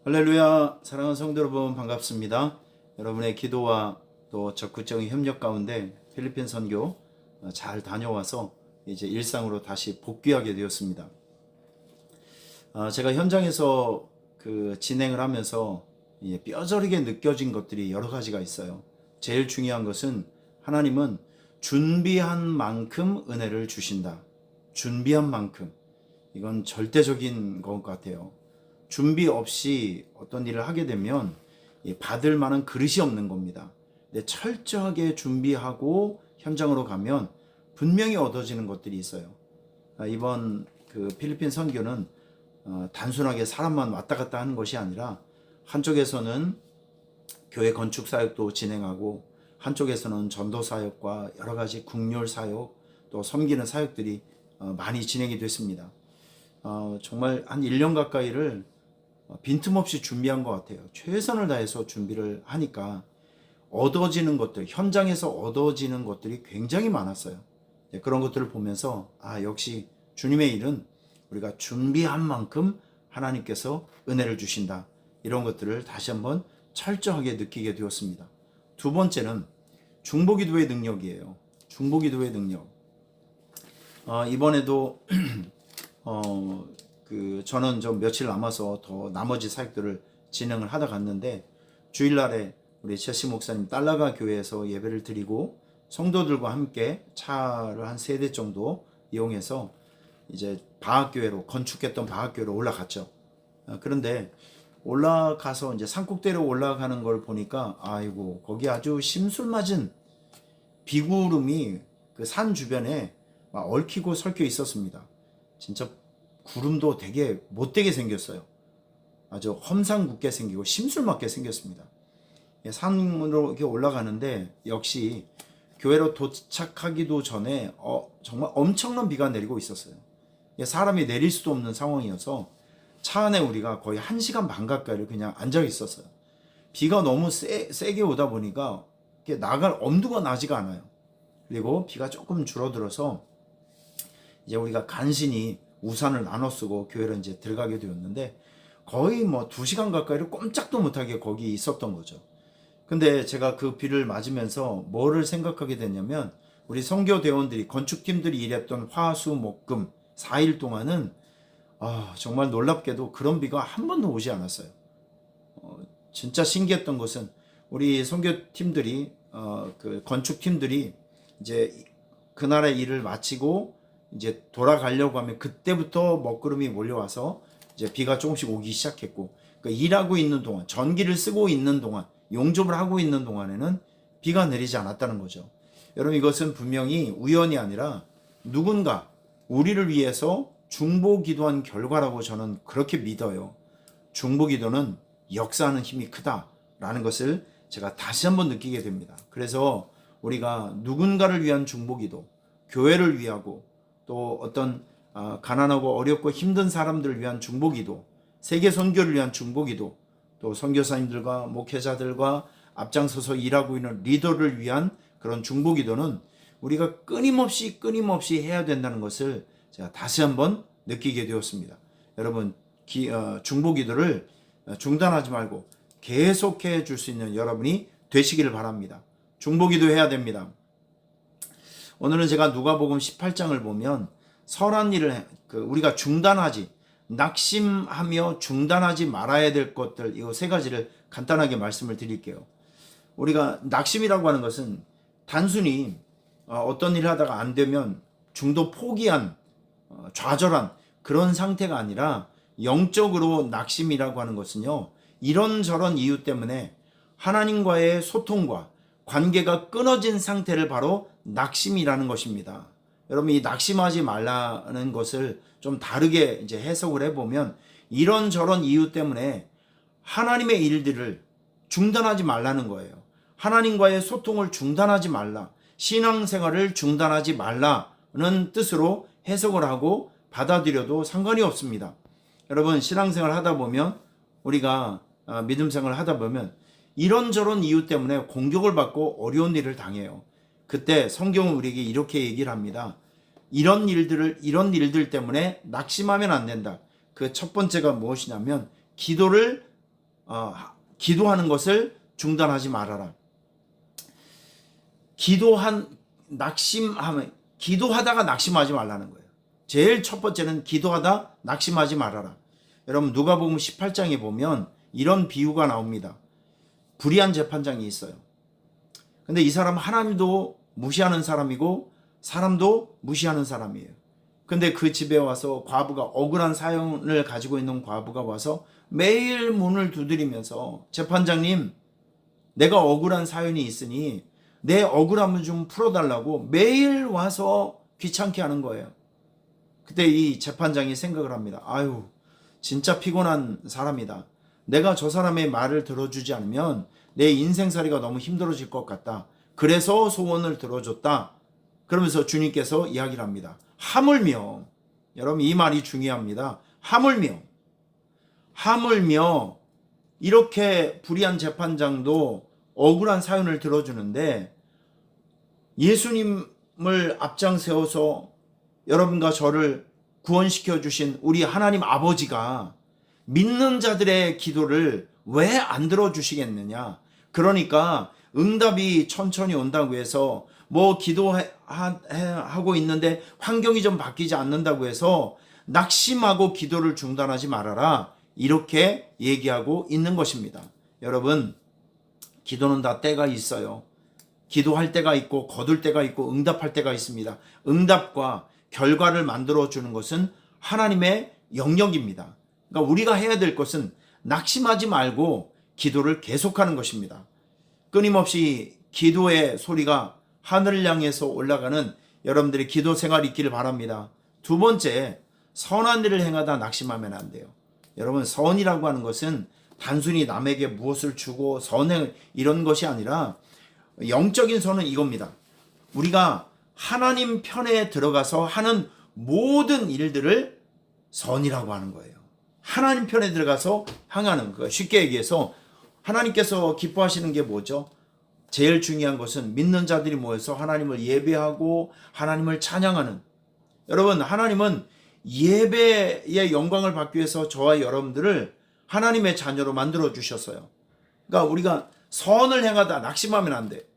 할렐루야. 사랑하는 성도 여러분, 반갑습니다. 여러분의 기도와 또 적극적인 협력 가운데 필리핀 선교 잘 다녀와서 이제 일상으로 다시 복귀하게 되었습니다. 제가 현장에서 진행을 하면서 뼈저리게 느껴진 것들이 여러 가지가 있어요. 제일 중요한 것은 하나님은 준비한 만큼 은혜를 주신다. 준비한 만큼. 이건 절대적인 것 같아요. 준비 없이 어떤 일을 하게 되면 받을 만한 그릇이 없는 겁니다. 근데 철저하게 준비하고 현장으로 가면 분명히 얻어지는 것들이 있어요. 이번 필리핀 선교는 단순하게 사람만 왔다 갔다 하는 것이 아니라 한쪽에서는 교회 건축 사역도 진행하고 한쪽에서는 전도 사역과 여러 가지 국률 사역 또 섬기는 사역들이 많이 진행이 됐습니다. 정말 한 1년 가까이를 빈틈없이 준비한 것 같아요. 최선을 다해서 준비를 하니까 얻어지는 것들, 현장에서 얻어지는 것들이 굉장히 많았어요. 그런 것들을 보면서 역시 주님의 일은 우리가 준비한 만큼 하나님께서 은혜를 주신다. 이런 것들을 다시 한번 철저하게 느끼게 되었습니다. 두 번째는 중보기도의 능력이에요. 중보기도의 능력. 이번에도 저는 좀 며칠 남아서 더 나머지 사역들을 진행을 하다 갔는데 주일날에 우리 제시 목사님 달라가 교회에서 예배를 드리고 성도들과 함께 차를 한 3대 정도 이용해서 이제 방학교회로 건축했던 방학교회로 올라갔죠. 그런데 올라가서 이제 산꼭대로 올라가는 걸 보니까 아이고 거기 아주 심술맞은 비구름이 그 산 주변에 막 얽히고 설켜 있었습니다. 진짜 구름도 되게 못되게 생겼어요. 아주 험상궂게 생기고 심술맞게 생겼습니다. 산으로 이렇게 올라가는데 역시 교회로 도착하기도 전에 정말 엄청난 비가 내리고 있었어요. 사람이 내릴 수도 없는 상황이어서 차 안에 우리가 거의 1시간 반 가까이를 그냥 앉아 있었어요. 비가 너무 세게 오다 보니까 나갈 엄두가 나지가 않아요. 그리고 비가 조금 줄어들어서 이제 우리가 간신히 우산을 나눠 쓰고 교회로 이제 들어가게 되었는데 거의 2시간 가까이를 꼼짝도 못하게 거기 있었던 거죠. 근데 제가 그 비를 맞으면서 뭐를 생각하게 됐냐면 우리 선교대원들이 건축팀들이 일했던 화, 수, 목, 금 4일 동안은 정말 놀랍게도 그런 비가 한 번도 오지 않았어요. 진짜 신기했던 것은 우리 선교팀들이 그 건축팀들이 이제 그날의 일을 마치고 이제 돌아가려고 하면 그때부터 먹구름이 몰려와서 이제 비가 조금씩 오기 시작했고, 그러니까 일하고 있는 동안, 전기를 쓰고 있는 동안, 용접을 하고 있는 동안에는 비가 내리지 않았다는 거죠. 여러분, 이것은 분명히 우연이 아니라 누군가 우리를 위해서 중보기도한 결과라고 저는 그렇게 믿어요. 중보기도는 역사하는 힘이 크다라는 것을 제가 다시 한번 느끼게 됩니다. 그래서 우리가 누군가를 위한 중보기도, 교회를 위하고 또 어떤 가난하고 어렵고 힘든 사람들을 위한 중보기도, 세계 선교를 위한 중보기도, 또 선교사님들과 목회자들과 앞장서서 일하고 있는 리더를 위한 그런 중보기도는 우리가 끊임없이 해야 된다는 것을 제가 다시 한번 느끼게 되었습니다. 여러분, 중보기도를 중단하지 말고 계속해 줄 수 있는 여러분이 되시기를 바랍니다. 중보기도 해야 됩니다. 오늘은 제가 누가복음 18장을 보면 선한 일을 우리가 낙심하며 중단하지 말아야 될 것들, 이 3가지를 간단하게 말씀을 드릴게요. 우리가 낙심이라고 하는 것은 단순히 어떤 일을 하다가 안 되면 중도 포기한, 좌절한 그런 상태가 아니라 영적으로 낙심이라고 하는 것은요, 이런저런 이유 때문에 하나님과의 소통과 관계가 끊어진 상태를 바로 낙심이라는 것입니다. 여러분, 이 낙심하지 말라는 것을 좀 다르게 이제 해석을 해보면 이런저런 이유 때문에 하나님의 일들을 중단하지 말라는 거예요. 하나님과의 소통을 중단하지 말라, 신앙생활을 중단하지 말라는 뜻으로 해석을 하고 받아들여도 상관이 없습니다. 여러분, 신앙생활 하다 보면, 우리가 믿음생활을 하다 보면 이런저런 이유 때문에 공격을 받고 어려운 일을 당해요. 그때 성경은 우리에게 이렇게 얘기를 합니다. 이런 일들 때문에 낙심하면 안 된다. 그 첫 번째가 무엇이냐면 기도를 기도하는 것을 중단하지 말아라. 기도하다가 낙심하지 말라는 거예요. 제일 첫 번째는 기도하다 낙심하지 말아라. 여러분 누가복음 18장에 보면 이런 비유가 나옵니다. 불의한 재판장이 있어요. 근데 이 사람 하나님도 무시하는 사람이고 사람도 무시하는 사람이에요. 근데 그 집에 와서 과부가, 억울한 사연을 가지고 있는 과부가 와서 매일 문을 두드리면서, 재판장님, 내가 억울한 사연이 있으니 내 억울함을 좀 풀어달라고 매일 와서 귀찮게 하는 거예요. 그때 이 재판장이 생각을 합니다. 아유, 진짜 피곤한 사람이다. 내가 저 사람의 말을 들어주지 않으면 내 인생살이가 너무 힘들어질 것 같다. 그래서 소원을 들어줬다. 그러면서 주님께서 이야기를 합니다. 하물며, 여러분 이 말이 중요합니다. 하물며 이렇게 불의한 재판장도 억울한 사연을 들어주는데, 예수님을 앞장 세워서 여러분과 저를 구원시켜 주신 우리 하나님 아버지가 믿는 자들의 기도를 왜 안 들어주시겠느냐. 그러니까 응답이 천천히 온다고 해서, 뭐 기도하고 있는데 환경이 좀 바뀌지 않는다고 해서 낙심하고 기도를 중단하지 말아라, 이렇게 얘기하고 있는 것입니다. 여러분, 기도는 다 때가 있어요. 기도할 때가 있고 거둘 때가 있고 응답할 때가 있습니다. 응답과 결과를 만들어주는 것은 하나님의 영역입니다. 그러니까 우리가 해야 될 것은 낙심하지 말고 기도를 계속하는 것입니다. 끊임없이 기도의 소리가 하늘을 향해서 올라가는 여러분들의 기도 생활이 있기를 바랍니다. 두 번째, 선한 일을 행하다 낙심하면 안 돼요. 여러분, 선이라고 하는 것은 단순히 남에게 무엇을 주고 선행 이런 것이 아니라, 영적인 선은 이겁니다. 우리가 하나님 편에 들어가서 하는 모든 일들을 선이라고 하는 거예요. 하나님 편에 들어가서 향하는 거. 쉽게 얘기해서 하나님께서 기뻐하시는 게 뭐죠? 제일 중요한 것은 믿는 자들이 모여서 하나님을 예배하고 하나님을 찬양하는, 여러분 하나님은 예배의 영광을 받기 위해서 저와 여러분들을 하나님의 자녀로 만들어 주셨어요. 그러니까 우리가 선을 행하다 낙심하면 안 돼.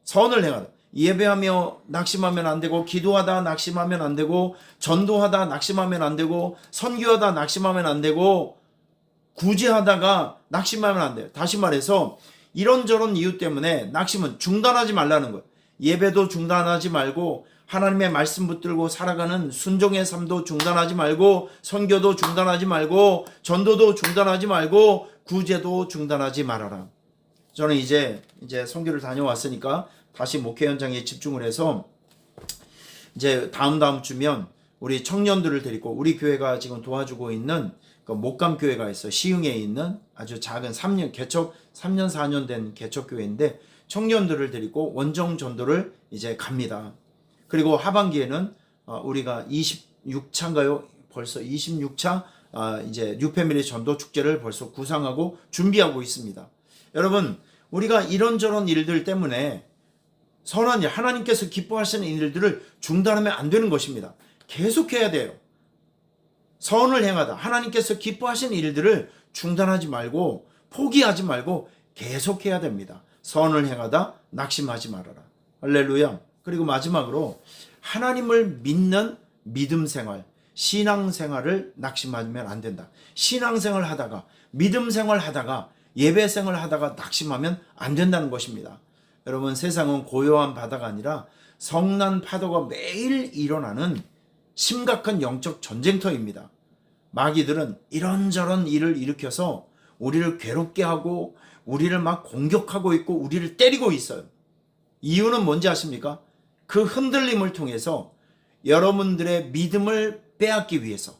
선을 행하다, 예배하며 낙심하면 안 되고, 기도하다 낙심하면 안 되고, 전도하다 낙심하면 안 되고, 선교하다 낙심하면 안 되고, 구제하다가 낙심하면 안 돼요. 다시 말해서 이런저런 이유 때문에 낙심은 중단하지 말라는 거예요. 예배도 중단하지 말고, 하나님의 말씀 붙들고 살아가는 순종의 삶도 중단하지 말고, 선교도 중단하지 말고, 전도도 중단하지 말고, 구제도 중단하지 말아라. 저는 이제 선교를 다녀왔으니까 다시 목회 현장에 집중을 해서, 이제 다음 주면 우리 청년들을 데리고, 우리 교회가 지금 도와주고 있는 그 목감 교회가 있어, 시흥에 있는 아주 작은 3년 4년 된 개척 교회인데, 청년들을 데리고 원정 전도를 이제 갑니다. 그리고 하반기에는 우리가 26차인가요? 벌써 26차 이제 뉴패밀리 전도 축제를 벌써 구상하고 준비하고 있습니다. 여러분, 우리가 이런저런 일들 때문에 선한 일, 하나님께서 기뻐하시는 일들을 중단하면 안 되는 것입니다. 계속해야 돼요. 선을 행하다, 하나님께서 기뻐하시는 일들을 중단하지 말고 포기하지 말고 계속해야 됩니다. 선을 행하다 낙심하지 말아라. 할렐루야. 그리고 마지막으로, 하나님을 믿는 믿음 생활, 신앙 생활을 낙심하면 안 된다. 신앙 생활 하다가, 믿음 생활 하다가, 예배 생활 하다가 낙심하면 안 된다는 것입니다. 여러분, 세상은 고요한 바다가 아니라 성난 파도가 매일 일어나는 심각한 영적 전쟁터입니다. 마귀들은 이런저런 일을 일으켜서 우리를 괴롭게 하고 우리를 막 공격하고 있고 우리를 때리고 있어요. 이유는 뭔지 아십니까? 그 흔들림을 통해서 여러분들의 믿음을 빼앗기 위해서,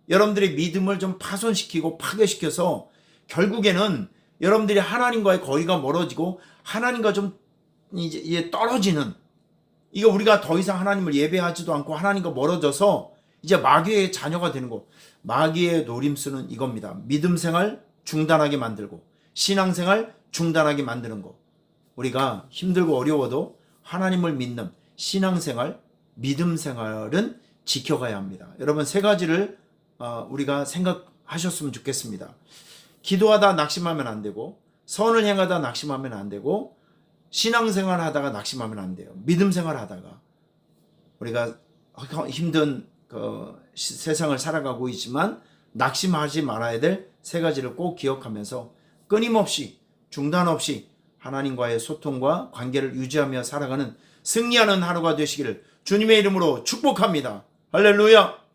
여러분들의 믿음을 좀 파손시키고 파괴시켜서 결국에는 여러분들이 하나님과의 거리가 멀어지고 하나님과 좀 이제 떨어지는, 이거 우리가 더 이상 하나님을 예배하지도 않고 하나님과 멀어져서 이제 마귀의 자녀가 되는 거. 마귀의 노림수는 이겁니다. 믿음 생활 중단하게 만들고 신앙생활 중단하게 만드는 거. 우리가 힘들고 어려워도 하나님을 믿는 신앙생활, 믿음 생활은 지켜가야 합니다. 여러분, 세 가지를 우리가 생각하셨으면 좋겠습니다. 기도하다 낙심하면 안 되고, 선을 행하다 낙심하면 안 되고, 신앙생활 하다가 낙심하면 안 돼요. 믿음 생활 하다가. 우리가 힘든 세상을 살아가고 있지만 낙심하지 말아야 될 세 가지를 꼭 기억하면서 끊임없이 중단 없이 하나님과의 소통과 관계를 유지하며 살아가는 승리하는 하루가 되시기를 주님의 이름으로 축복합니다. 할렐루야.